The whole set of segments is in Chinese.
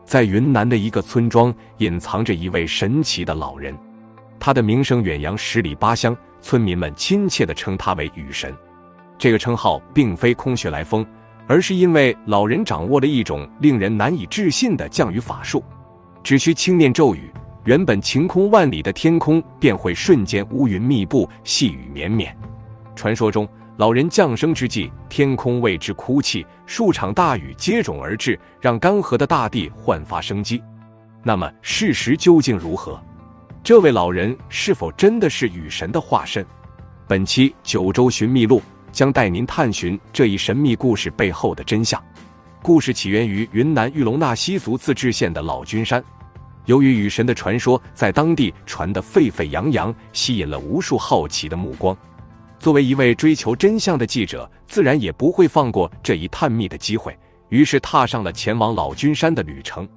在云南的一个村庄隐藏着一位神奇的老人，他的名声远扬10里8乡，村民们亲切地称他为雨神。这个称号并非空穴来风，而是因为老人掌握了一种令人难以置信的降雨法术，只需轻念咒语，原本晴空万里的天空便会瞬间乌云密布，细雨绵绵。传说中，老人降生之际，天空为之哭泣，数场大雨接踵而至，让干涸的大地焕发生机。那么事实究竟如何？这位老人是否真的是雨神的化身？本期九州寻秘录将带您探寻这一神秘故事背后的真相。故事起源于云南玉龙纳西族自治县的老君山。由于雨神的传说在当地传得沸沸扬扬，吸引了无数好奇的目光。作为一位追求真相的记者，自然也不会放过这一探秘的机会，于是踏上了前往老君山的旅程。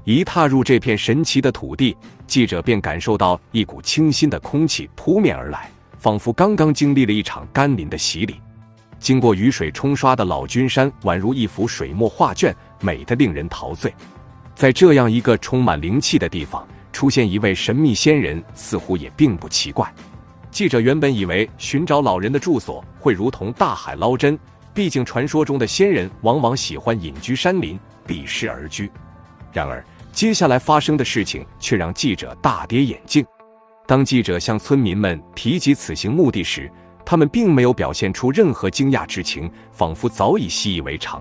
一踏入这片神奇的土地，记者便感受到一股清新的空气扑面而来，仿佛刚刚经历了一场甘霖的洗礼。经过雨水冲刷的老君山宛如一幅水墨画卷，美得令人陶醉。在这样一个充满灵气的地方，出现一位神秘仙人，似乎也并不奇怪。记者原本以为寻找老人的住所会如同大海捞针，毕竟传说中的仙人往往喜欢隐居山林，避世而居。然而接下来发生的事情却让记者大跌眼镜。当记者向村民们提及此行目的时，他们并没有表现出任何惊讶之情，仿佛早已习以为常。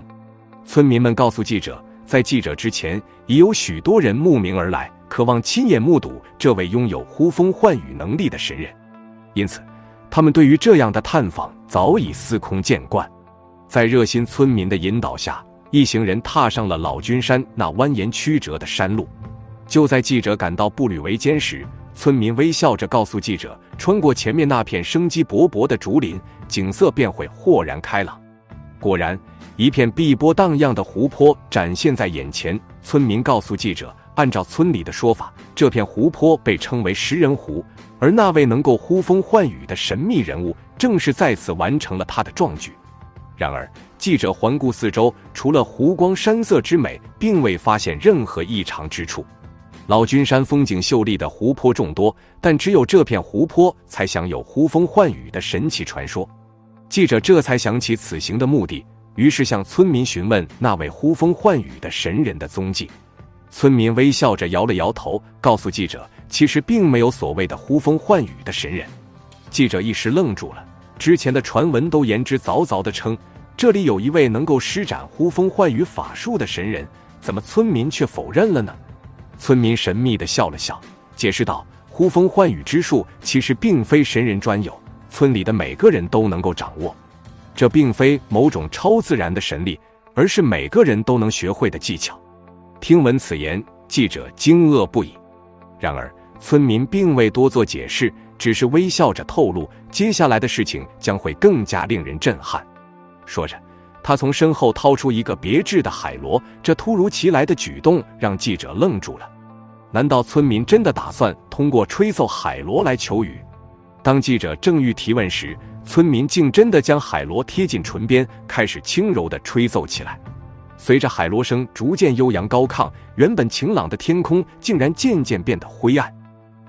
村民们告诉记者，在记者之前已有许多人慕名而来，渴望亲眼目睹这位拥有呼风唤雨能力的神人。因此他们对于这样的探访早已司空见惯。在热心村民的引导下，一行人踏上了老君山那蜿蜒曲折的山路。就在记者感到步履维艰时，村民微笑着告诉记者，穿过前面那片生机勃勃的竹林，景色便会豁然开朗。果然，一片碧波荡漾的湖泊展现在眼前。村民告诉记者，按照村里的说法，这片湖泊被称为食人湖，而那位能够呼风唤雨的神秘人物正是在此完成了他的壮举。然而记者环顾四周，除了湖光山色之美，并未发现任何异常之处。老君山风景秀丽的湖泊众多，但只有这片湖泊才享有呼风唤雨的神奇传说。记者这才想起此行的目的，于是向村民询问那位呼风唤雨的神人的踪迹。村民微笑着摇了摇头，告诉记者，其实并没有所谓的呼风唤雨的神人。记者一时愣住了，之前的传闻都言之凿凿地称这里有一位能够施展呼风唤雨法术的神人，怎么村民却否认了呢？村民神秘地笑了笑，解释道，呼风唤雨之术其实并非神人专有，村里的每个人都能够掌握。这并非某种超自然的神力，而是每个人都能学会的技巧。听闻此言，记者惊愕不已。然而村民并未多做解释，只是微笑着透露，接下来的事情将会更加令人震撼。说着，他从身后掏出一个别致的海螺，这突如其来的举动让记者愣住了。难道村民真的打算通过吹奏海螺来求雨？当记者正欲提问时，村民竟真的将海螺贴近唇边，开始轻柔地吹奏起来。随着海螺声逐渐悠扬高亢，原本晴朗的天空竟然渐渐变得灰暗。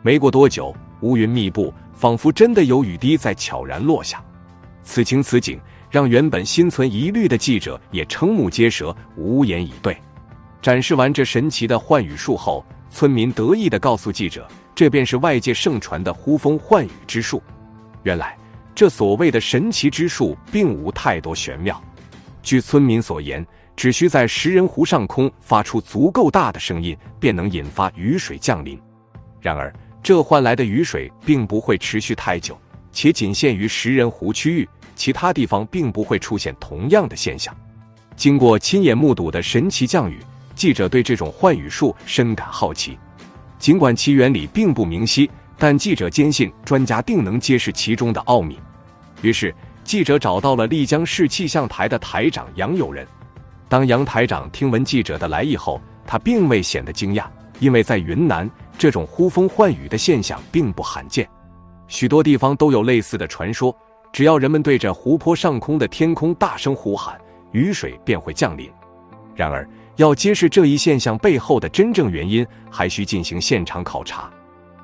没过多久，乌云密布，仿佛真的有雨滴在悄然落下。此情此景，让原本心存疑虑的记者也瞠目结舌，无言以对。展示完这神奇的唤雨术后，村民得意地告诉记者，这便是外界盛传的呼风唤雨之术。原来这所谓的神奇之术并无太多玄妙。据村民所言，只需在食人湖上空发出足够大的声音，便能引发雨水降临。然而这换来的雨水并不会持续太久，且仅限于食人湖区域，其他地方并不会出现同样的现象。经过亲眼目睹的神奇降雨，记者对这种唤雨术深感好奇。尽管其原理并不明晰，但记者坚信专家定能揭示其中的奥秘。于是记者找到了丽江市气象台的台长杨友仁。当杨台长听闻记者的来意后，他并未显得惊讶，因为在云南，这种呼风唤雨的现象并不罕见，许多地方都有类似的传说，只要人们对着湖泊上空的天空大声呼喊，雨水便会降临。然而要揭示这一现象背后的真正原因，还需进行现场考察。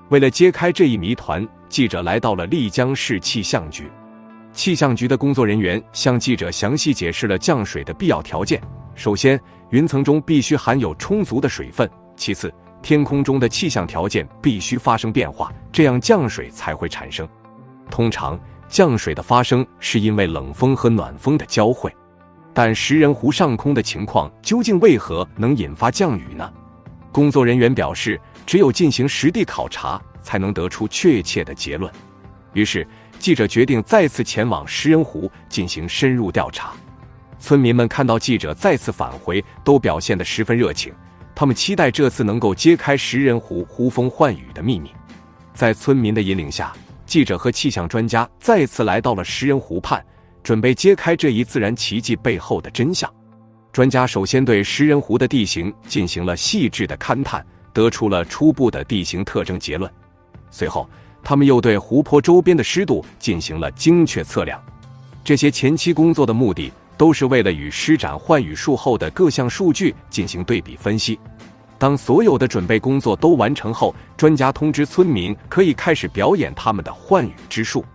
为了揭开这一谜团，记者来到了丽江市气象局。气象局的工作人员向记者详细解释了降水的必要条件。首先，云层中必须含有充足的水分；其次，天空中的气象条件必须发生变化，这样降水才会产生。通常，降水的发生是因为冷风和暖风的交汇。但食人湖上空的情况究竟为何能引发降雨呢？工作人员表示，只有进行实地考察，才能得出确切的结论。于是，记者决定再次前往食人湖进行深入调查。村民们看到记者再次返回，都表现得十分热情，他们期待这次能够揭开食人湖呼风唤雨的秘密。在村民的引领下，记者和气象专家再次来到了食人湖畔，准备揭开这一自然奇迹背后的真相。专家首先对食人湖的地形进行了细致的勘探，得出了初步的地形特征结论。随后，他们又对湖泊周边的湿度进行了精确测量。这些前期工作的目的都是为了与施展幻雨术后的各项数据进行对比分析。当所有的准备工作都完成后，专家通知村民可以开始表演他们的幻雨之术。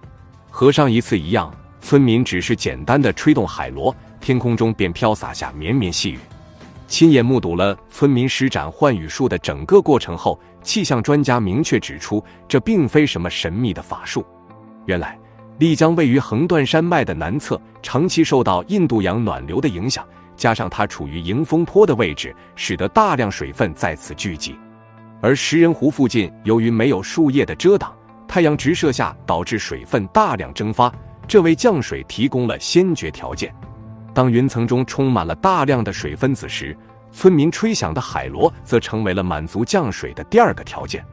和上一次一样，村民只是简单的吹动海螺，天空中便飘洒下绵绵细雨。亲眼目睹了村民施展幻雨术的整个过程后，气象专家明确指出，这并非什么神秘的法术。原来，丽江位于横断山脉的南侧，长期受到印度洋暖流的影响，加上它处于迎风坡的位置，使得大量水分在此聚集。而食人湖附近由于没有树叶的遮挡，太阳直射下导致水分大量蒸发，这为降水提供了先决条件。当云层中充满了大量的水分子时，村民吹响的海螺则成为了满足降水的第二个条件。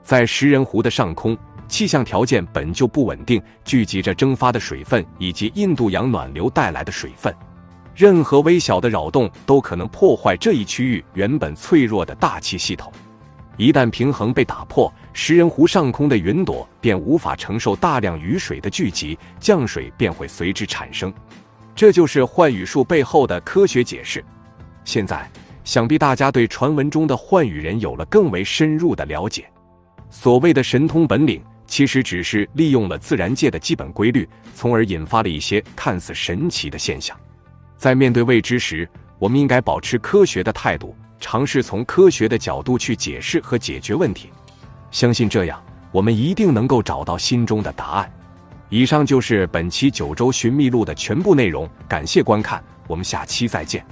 在食人湖的上空，气象条件本就不稳定，聚集着蒸发的水分以及印度洋暖流带来的水分，任何微小的扰动都可能破坏这一区域原本脆弱的大气系统。一旦平衡被打破，食人湖上空的云朵便无法承受大量雨水的聚集，降水便会随之产生。这就是幻雨术背后的科学解释。现在，想必大家对传闻中的幻雨人有了更为深入的了解。所谓的神通本领，其实只是利用了自然界的基本规律，从而引发了一些看似神奇的现象。在面对未知时，我们应该保持科学的态度，尝试从科学的角度去解释和解决问题。相信这样，我们一定能够找到心中的答案。以上就是本期9周寻秘录的全部内容，感谢观看，我们下期再见。